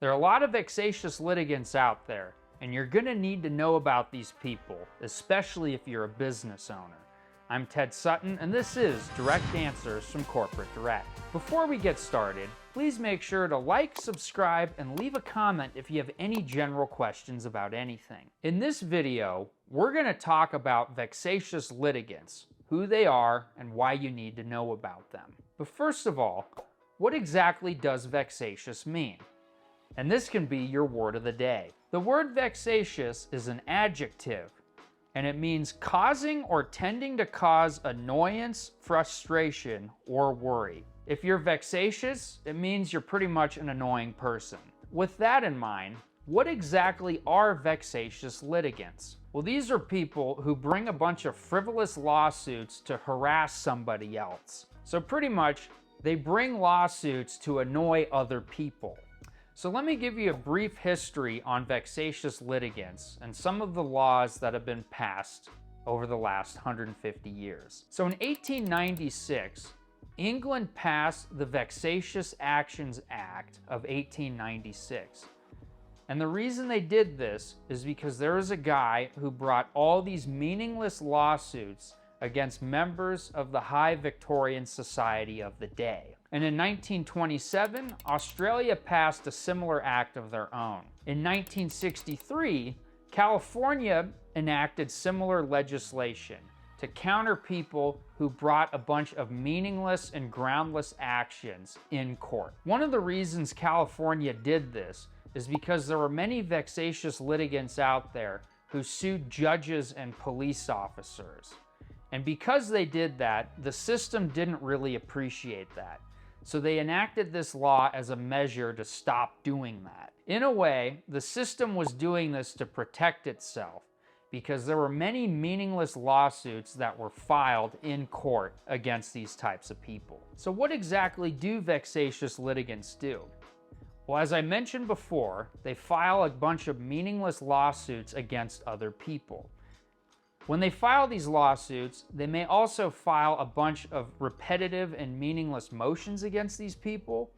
There are a lot of vexatious litigants out there, and you're going to need to know about these people, especially if you're a business owner. I'm Ted Sutton, and this is Direct Answers from Corporate Direct. Before we get started, please make sure to like, subscribe, and leave a comment if you have any general questions about anything. In this video, we're going to talk about vexatious litigants, who they are, and why you need to know about them. But first of all, what exactly does vexatious mean? And this can be your word of the day. The word vexatious is an adjective, and it means causing or tending to cause annoyance, frustration, or worry. If you're vexatious, it means you're pretty much an annoying person. With that in mind, what exactly are vexatious litigants? Well, these are people who bring a bunch of frivolous lawsuits to harass somebody else. So pretty much, they bring lawsuits to annoy other people. So let me give you a brief history on vexatious litigants and some of the laws that have been passed over the last 150 years. So in 1896, England passed the Vexatious Actions Act of 1896. And the reason they did this is because there was a guy who brought all these meaningless lawsuits against members of the high Victorian society of the day. And in 1927, Australia passed a similar act of their own. In 1963, California enacted similar legislation to counter people who brought a bunch of meaningless and groundless actions in court. One of the reasons California did this is because there were many vexatious litigants out there who sued judges and police officers. And because they did that, the system didn't really appreciate that. So they enacted this law as a measure to stop doing that. In a way, the system was doing this to protect itself because there were many meaningless lawsuits that were filed in court against these types of people. So what exactly do vexatious litigants do? Well, as I mentioned before, they file a bunch of meaningless lawsuits against other people. When they file these lawsuits, they may also file a bunch of repetitive and meaningless motions against these people.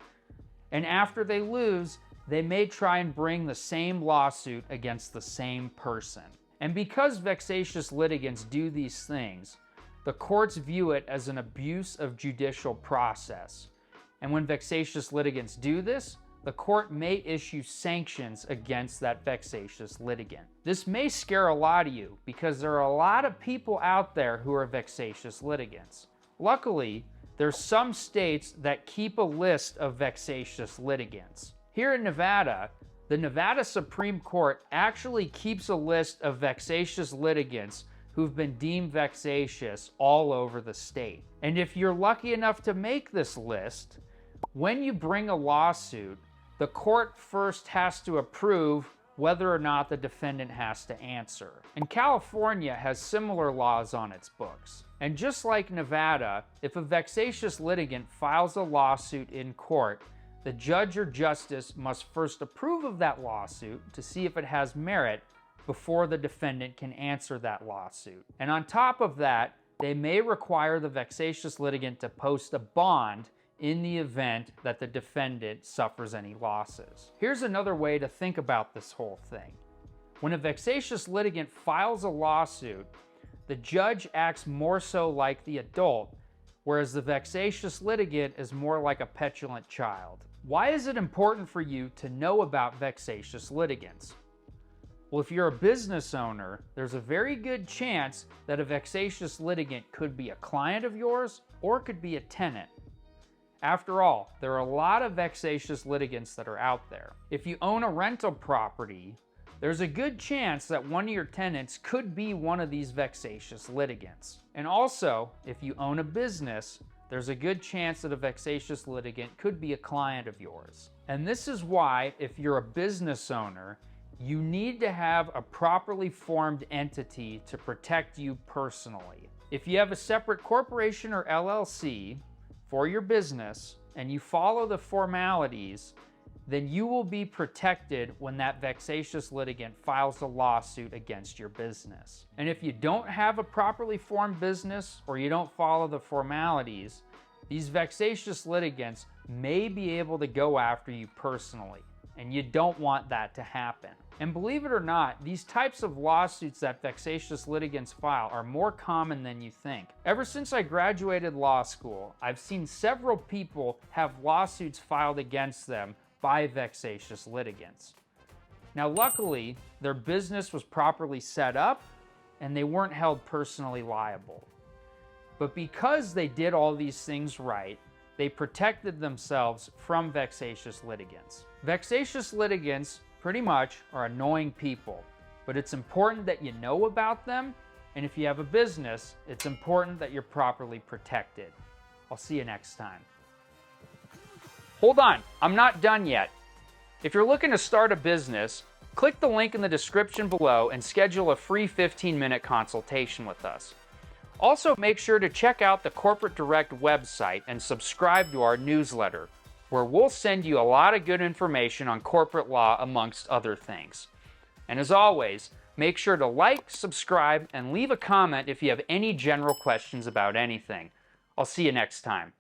And after they lose, they may try and bring the same lawsuit against the same person. And because vexatious litigants do these things, the courts view it as an abuse of judicial process. And when vexatious litigants do this, the court may issue sanctions against that vexatious litigant. This may scare a lot of you because there are a lot of people out there who are vexatious litigants. Luckily, there's some states that keep a list of vexatious litigants. Here in Nevada, the Nevada Supreme Court actually keeps a list of vexatious litigants who've been deemed vexatious all over the state. And if you're lucky enough to make this list, when you bring a lawsuit, the court first has to approve whether or not the defendant has to answer. And California has similar laws on its books. And just like Nevada, if a vexatious litigant files a lawsuit in court, the judge or justice must first approve of that lawsuit to see if it has merit before the defendant can answer that lawsuit. And on top of that, they may require the vexatious litigant to post a bond in the event that the defendant suffers any losses. Here's another way to think about this whole thing. When a vexatious litigant files a lawsuit, the judge acts more so like the adult, whereas the vexatious litigant is more like a petulant child. Why is it important for you to know about vexatious litigants? Well, if you're a business owner, there's a very good chance that a vexatious litigant could be a client of yours or it could be a tenant. After all, there are a lot of vexatious litigants that are out there. If you own a rental property, there's a good chance that one of your tenants could be one of these vexatious litigants. And also, if you own a business, there's a good chance that a vexatious litigant could be a client of yours. And this is why, if you're a business owner, you need to have a properly formed entity to protect you personally. If you have a separate corporation or LLC, for your business and you follow the formalities, then you will be protected when that vexatious litigant files a lawsuit against your business. And if you don't have a properly formed business or you don't follow the formalities, these vexatious litigants may be able to go after you personally. and you don't want that to happen. And believe it or not, these types of lawsuits that vexatious litigants file are more common than you think. Ever since I graduated law school, I've seen several people have lawsuits filed against them by vexatious litigants. Now, luckily, their business was properly set up and they weren't held personally liable. But because they did all these things right, they protected themselves from vexatious litigants. Vexatious litigants pretty much are annoying people, but it's important that you know about them, and if you have a business, it's important that you're properly protected. I'll see you next time. Hold on, I'm not done yet. If you're looking to start a business, click the link in the description below and schedule a free 15-minute consultation with us. Also, make sure to check out the Corporate Direct website and subscribe to our newsletter, where we'll send you a lot of good information on corporate law amongst other things. And as always, make sure to like, subscribe, and leave a comment if you have any general questions about anything. I'll see you next time.